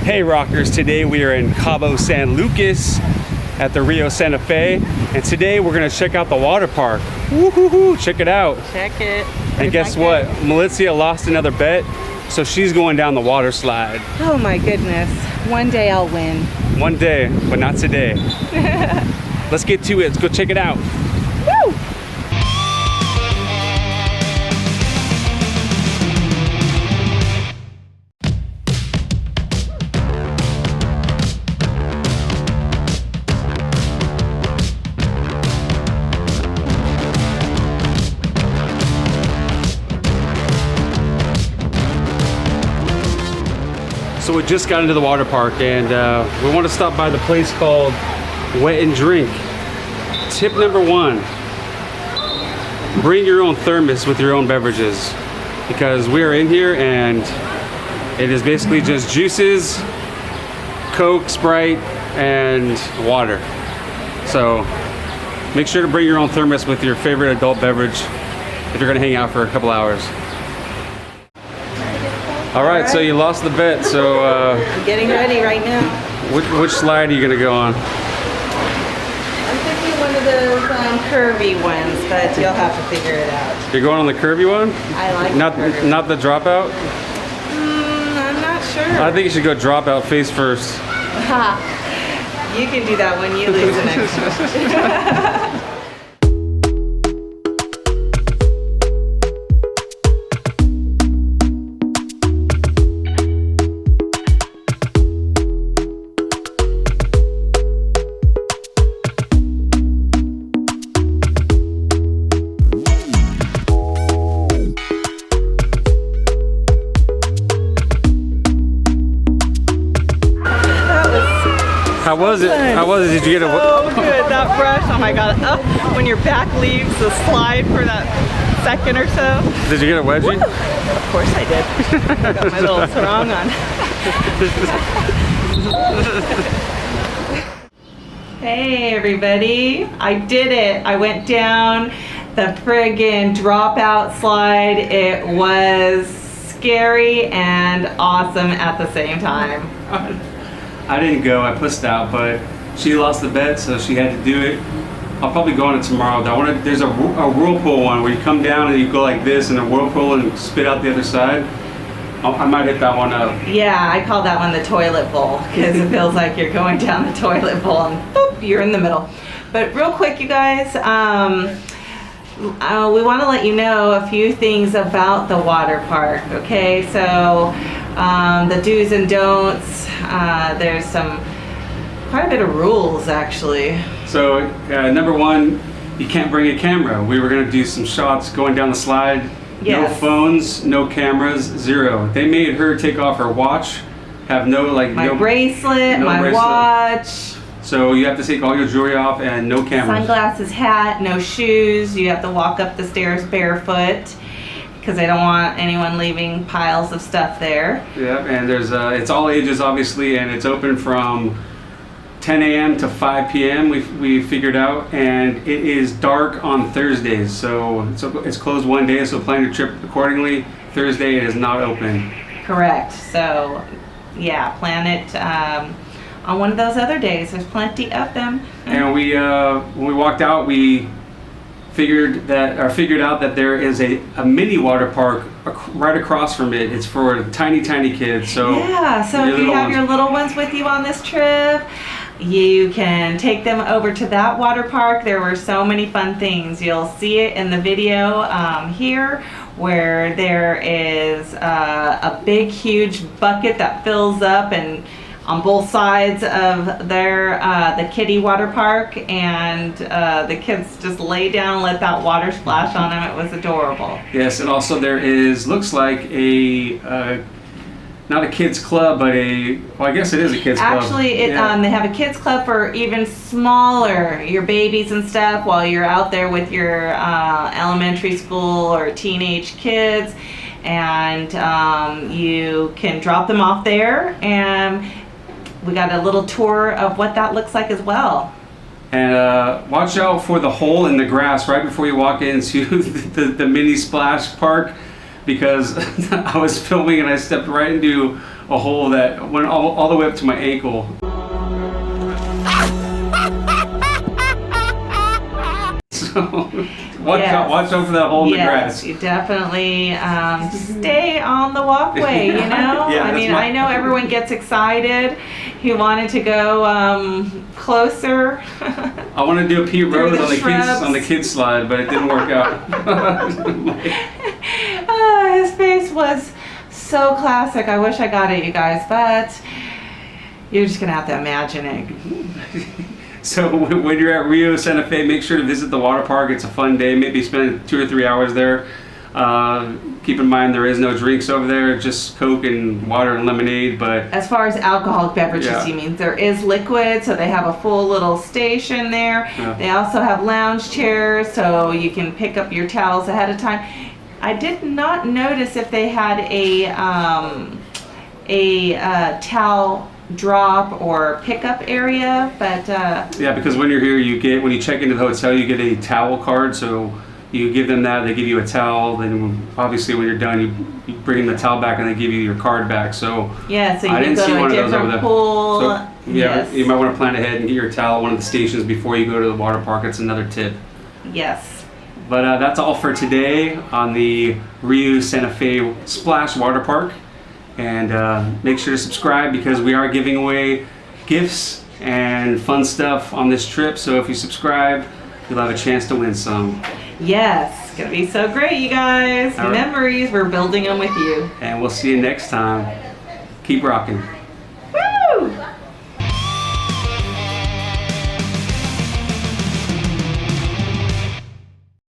Hey rockers, today we are in Cabo San Lucas at the Riu Santa Fe, and today we're gonna check out the water park. Woo-hoo-hoo, check it out. Check it. And guess what? Melissa lost another bet, so she's going down the water slide. Oh my goodness. One day I'll win. One day, but not today. Let's get to it. Let's go check it out. Woo! So we just got into the water park, and we want to stop by the place called Wet and Drink. Tip number one, bring your own thermos with your own beverages, because we are in here and it is basically just juices, Coke, Sprite, and water. So make sure to bring your own thermos with your favorite adult beverage if you're gonna hang out for a couple hours. All right, so you lost the bet, so I'm getting ready right now. which slide are you gonna go on? I'm thinking one of those curvy ones, but you'll have to figure it out. You're going on the curvy one? I like Not the curvy. not the dropout? I'm not sure. I think you should go dropout face first. Ha! You can do that when you lose the next one. How was it? How was it? Did you get a? So good, that brush, oh my god. Oh, when your back leaves the slide for that second or so. Did you get a wedgie? Of course I did. I got my little sarong on. Hey everybody, I did it. I went down the friggin' dropout slide. It was scary and awesome at the same time. I didn't go. I pussed out, but she lost the bet, so she had to do it. I'll probably go on it tomorrow. There's a whirlpool one where you come down and you go like this in a whirlpool and spit out the other side. I might hit that one up. Yeah, I call that one the toilet bowl because it feels like you're going down the toilet bowl and boop, you're in the middle. But real quick, you guys, we want to let you know a few things about the water park, okay? So the do's and don'ts, there's quite a bit of rules actually. So number one, you can't bring a camera. We were gonna do some shots going down the slide. Yes. No phones, no cameras, zero. They made her take off her watch, have no bracelet, my watch. So you have to take all your jewelry off and no cameras. Sunglasses, hat, no shoes. You have to walk up the stairs barefoot because they don't want anyone leaving piles of stuff there. Yeah, and there's it's all ages obviously, and it's open from 10 a.m. to 5 p.m. we figured out, and it is dark on Thursdays, so it's closed one day, so plan your trip accordingly. Thursday it is not open. Correct. So yeah, plan it on one of those other days. There's plenty of them. And we when we walked out, we figured out that there is a mini water park right across from it. It's for tiny kids. So yeah, so if you have your little ones with you on this trip, you can take them over to that water park. There were so many fun things. You'll see it in the video here, where there is a big huge bucket that fills up and on both sides of the kiddie water park, and the kids just lay down and let that water splash on them. It was adorable. Yes, and also there looks like a not a kids club, but well, I guess it is a kids club. Actually, they have a kids club for even smaller, your babies and stuff, while you're out there with your elementary school or teenage kids, and you can drop them off there, and we got a little tour of what that looks like as well. And watch out for the hole in the grass right before you walk into the mini splash park, because I was filming and I stepped right into a hole that went all the way up to my ankle. So watch out for that hole in the grass. You definitely stay on the walkway, you know? Yeah, I mean, I know everyone gets excited. He wanted to go closer. I want to do a Pete Rose on the kids slide, but it didn't work out. His face was so classic. I wish I got it, you guys, but you're just gonna have to imagine it. So when you're at Riu Santa Fe, make sure to visit the water park. It's a fun day. Maybe spend 2 or 3 hours there. Keep in mind there is no drinks over there, just Coke and water and lemonade. But as far as alcoholic beverages, you mean, there is liquid, so they have a full little station there. Yeah. They also have lounge chairs, so you can pick up your towels ahead of time. I did not notice if they had a towel drop or pickup area, but yeah, because when you're here, when you check into the hotel, you get a towel card. So you give them that, they give you a towel. Then obviously when you're done, you bring them the towel back and they give you your card back. So yeah, so you I can didn't see go one to a of those over different there. pool. So, yeah, yes. You might want to plan ahead and get your towel at one of the stations before you go to the water park. It's another tip. Yes. But that's all for today on the Riu Santa Fe Splash Water Park. And make sure to subscribe because we are giving away gifts and fun stuff on this trip. So if you subscribe, you'll have a chance to win some. Yes, it's gonna be so great, you guys. All right. Memories, we're building them with you. And we'll see you next time. Keep rocking.